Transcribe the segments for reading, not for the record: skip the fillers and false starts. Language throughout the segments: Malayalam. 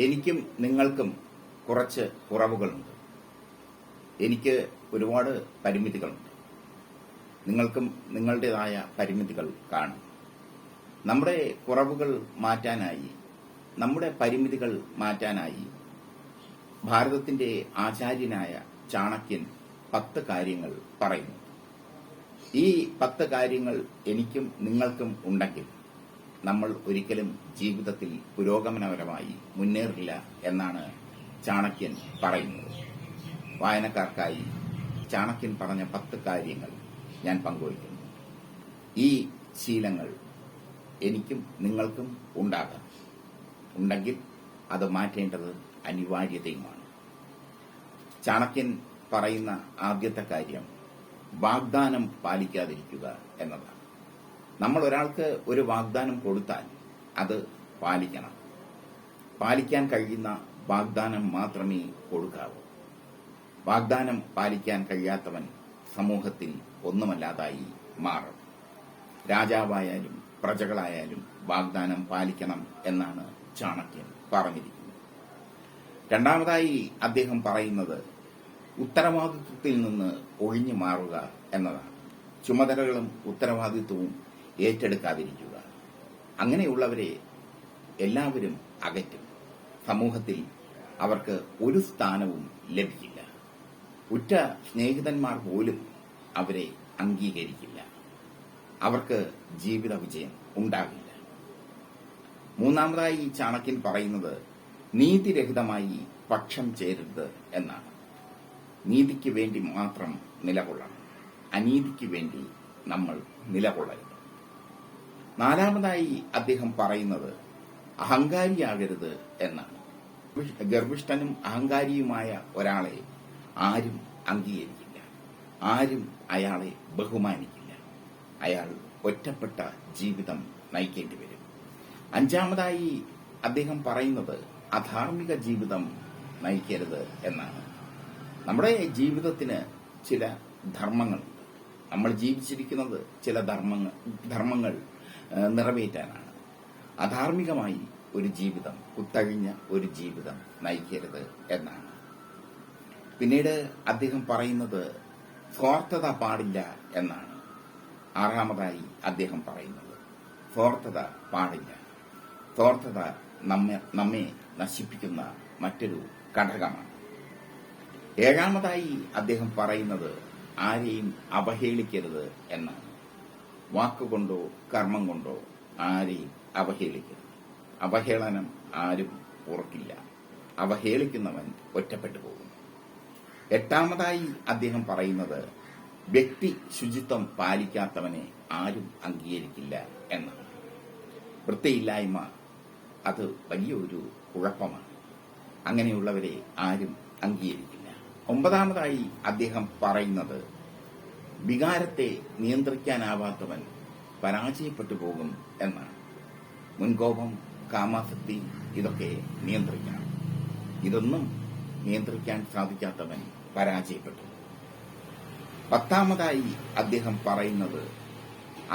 എനിക്കും നിങ്ങൾക്കും കുറച്ച് കുറവുകളുണ്ട്. എനിക്ക് ഒരുപാട് പരിമിതികളുണ്ട്. നിങ്ങൾക്കും നിങ്ങളുടേതായ പരിമിതികൾ കാണും. നമ്മുടെ കുറവുകൾ മാറ്റാനായി, നമ്മുടെ പരിമിതികൾ മാറ്റാനായി ഭാരതത്തിന്റെ ആചാര്യനായ ചാണക്യൻ 10 കാര്യങ്ങൾ പറയുന്നു. ഈ 10 കാര്യങ്ങൾ എനിക്കും നിങ്ങൾക്കും ഉണ്ടെങ്കിൽ നമ്മൾ ഒരിക്കലും ജീവിതത്തിൽ പുരോഗമനപരമായി മുന്നേറില്ല എന്നാണ് ചാണക്യൻ പറയുന്നത്. വായനക്കാർക്കായി ചാണക്യൻ പറഞ്ഞ 10 കാര്യങ്ങൾ ഞാൻ പങ്കുവയ്ക്കുന്നു. ഈ ശീലങ്ങൾ എനിക്കും നിങ്ങൾക്കും ഉണ്ടാകാം. ഉണ്ടെങ്കിൽ അത് മാറ്റേണ്ടത് അനിവാര്യതയുമാണ്. ചാണക്യൻ പറയുന്ന ആദ്യത്തെ കാര്യം വാഗ്ദാനം പാലിക്കാതിരിക്കുക എന്നതാണ്. നമ്മൾ ഒരാൾക്ക് ഒരു വാഗ്ദാനം കൊടുത്താൽ അത് പാലിക്കണം. പാലിക്കാൻ കഴിയുന്ന വാഗ്ദാനം മാത്രമേ കൊടുക്കാവൂ. വാഗ്ദാനം പാലിക്കാൻ കഴിയാത്തവൻ സമൂഹത്തിൽ ഒന്നുമല്ലാതായി മാറും. രാജാവായാലും പ്രജകളായാലും വാഗ്ദാനം പാലിക്കണം എന്നാണ് ചാണക്യൻ പറഞ്ഞിരിക്കുന്നത്. രണ്ടാമതായി അദ്ദേഹം പറയുന്നത് ഉത്തരവാദിത്വത്തിൽ നിന്ന് ഒഴിഞ്ഞു മാറുക എന്നതാണ്. ചുമതലകളും ഉത്തരവാദിത്വവും ഏറ്റെടുക്കാതിരിക്കുക. അങ്ങനെയുള്ളവരെ എല്ലാവരും അകറ്റും. സമൂഹത്തിൽ അവർക്ക് ഒരു സ്ഥാനവും ലഭിക്കില്ല. ഉറ്റ സ്നേഹിതന്മാർ പോലും അവരെ അംഗീകരിക്കില്ല. അവർക്ക് ജീവിത വിജയം ഉണ്ടാകില്ല. മൂന്നാമതായി ചാണക്യൻ പറയുന്നത് നീതിരഹിതമായി പക്ഷം ചേരരുത് എന്നാണ്. നീതിക്ക് വേണ്ടി മാത്രം നിലകൊള്ളണം. അനീതിക്ക് വേണ്ടി നമ്മൾ നിലകൊള്ളരുത്. നാലാമതായി അദ്ദേഹം പറയുന്നത് അഹങ്കാരിയാകരുത് എന്നാണ്. ഗർഭിഷ്ഠനും അഹങ്കാരിയുമായ ഒരാളെ ആരും അംഗീകരിക്കില്ല. ആരും അയാളെ ബഹുമാനിക്കില്ല. അയാൾ ഒറ്റപ്പെട്ട ജീവിതം നയിക്കേണ്ടി വരും. അഞ്ചാമതായി അദ്ദേഹം പറയുന്നത് അധാർമിക ജീവിതം നയിക്കരുത് എന്നാണ്. നമ്മുടെ ജീവിതത്തിന് ചില ധർമ്മങ്ങളുണ്ട്. നമ്മൾ ജീവിച്ചിരിക്കുന്നത് ചില ധർമ്മങ്ങൾ നിറവേറ്റാനാണ്. അധാർമികമായി ഒരു ജീവിതം, കുത്തഴിഞ്ഞ ഒരു ജീവിതം നയിക്കരുത് എന്നാണ്. പിന്നീട് അദ്ദേഹം പറയുന്നത് സ്വാർത്ഥത പാടില്ല എന്നാണ്. ആറാമതായി അദ്ദേഹം പറയുന്നത് സ്വാർത്ഥത പാടില്ല. സ്വാർത്ഥത നമ്മെ നശിപ്പിക്കുന്ന മറ്റൊരു ഘടകമാണ്. ഏഴാമതായി അദ്ദേഹം പറയുന്നത് ആരെയും അവഹേളിക്കരുത് എന്നാണ്. വാക്കുകൊണ്ടോ കർമ്മം കൊണ്ടോ ആരെയും അവഹേളിക്കരുത്. അവഹേളനം ആരും ഓർക്കില്ല. അവഹേളിക്കുന്നവൻ ഒറ്റപ്പെട്ടു പോകും. എട്ടാമതായി അദ്ദേഹം പറയുന്നത് വ്യക്തി ശുചിത്വം പാലിക്കാത്തവനെ ആരും അംഗീകരിക്കില്ല എന്നാണ്. വൃത്തിയില്ലായ്മ അത് വലിയൊരു കുഴപ്പമാണ്. അങ്ങനെയുള്ളവരെ ആരും അംഗീകരിക്കില്ല. ഒമ്പതാമതായി അദ്ദേഹം പറയുന്നത് വികാരത്തെ നിയന്ത്രിക്കാനാവാത്തവൻ പരാജയപ്പെട്ടു പോകും എന്നാണ്. മുൻകോപം, കാമാസക്തി ഇതൊക്കെ നിയന്ത്രിക്കണം. ഇതൊന്നും നിയന്ത്രിക്കാൻ സാധിക്കാത്തവൻ പരാജയപ്പെട്ടു. പത്താമതായി അദ്ദേഹം പറയുന്നത്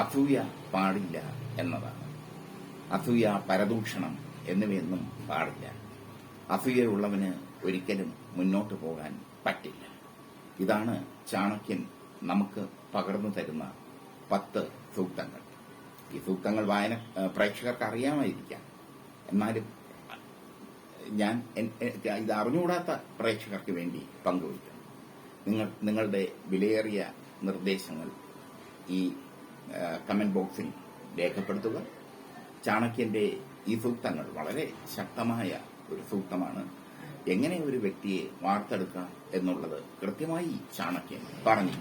അസൂയ പാടില്ല എന്നതാണ്. അസൂയ, പരദൂഷണം എന്നിവയൊന്നും പാടില്ല. അസൂയയുള്ളവന് ഒരിക്കലും മുന്നോട്ട് പോകാൻ പറ്റില്ല. ഇതാണ് ചാണക്യൻ നമുക്ക് പകർന്നു തരുന്ന 10 സൂക്തങ്ങൾ. ഈ സൂക്തങ്ങൾ പ്രേക്ഷകർക്ക് അറിയാമായിരിക്കാം. എന്നാലും ഞാൻ ഇത് അറിഞ്ഞുകൂടാത്ത പ്രേക്ഷകർക്ക് വേണ്ടി പങ്കുവയ്ക്കാം. നിങ്ങളുടെ വിലയേറിയ നിർദ്ദേശങ്ങൾ ഈ കമന്റ് ബോക്സിൽ രേഖപ്പെടുത്തുക. ചാണക്യന്റെ ഈ സൂക്തങ്ങൾ വളരെ ശക്തമായ ഒരു സൂക്തമാണ്. എങ്ങനെ ഒരു വ്യക്തിയെ വാർത്തെടുക്കാം എന്നുള്ളത് കൃത്യമായി ചാണക്യൻ പറഞ്ഞു.